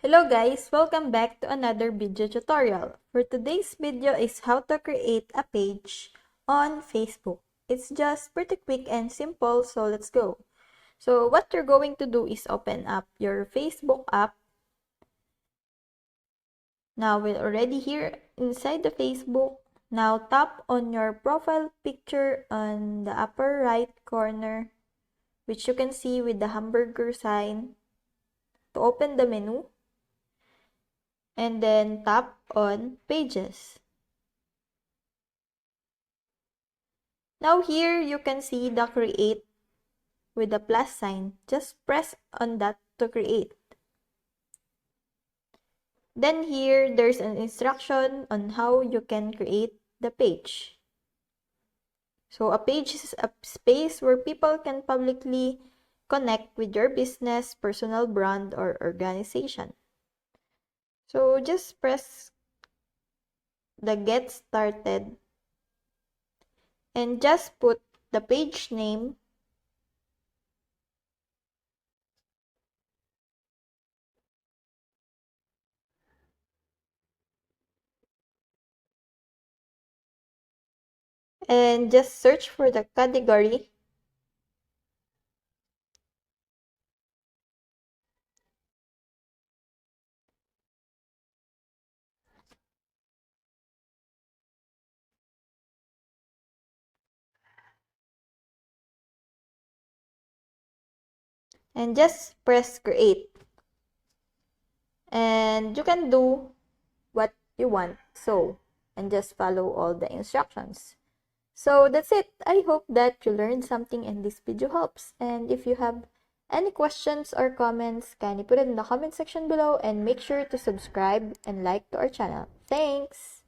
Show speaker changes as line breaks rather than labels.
Hello guys, welcome back to another video tutorial. For today's video is how to create a page on Facebook. It's just pretty quick and simple, so let's go. So what you're going to do is open up your Facebook app. Now we're already here inside the Facebook. Now tap on your profile picture on the upper right corner, which you can see with the hamburger sign, to open the menu. And then tap on Pages. Now here you can see the create with the plus sign. Just press on that to create. Then here there's an instruction on how you can create the page. So a page is a space where people can publicly connect with your business, personal brand, or organization. So just press the get started and just put the page name and just search for the category. And just press create. And you can do what you want, and just follow all the instructions. So that's it. I hope that you learned something and this video helps. And if you have any questions or comments, kindly put it in the comment section below and make sure to subscribe and like to our channel. Thanks!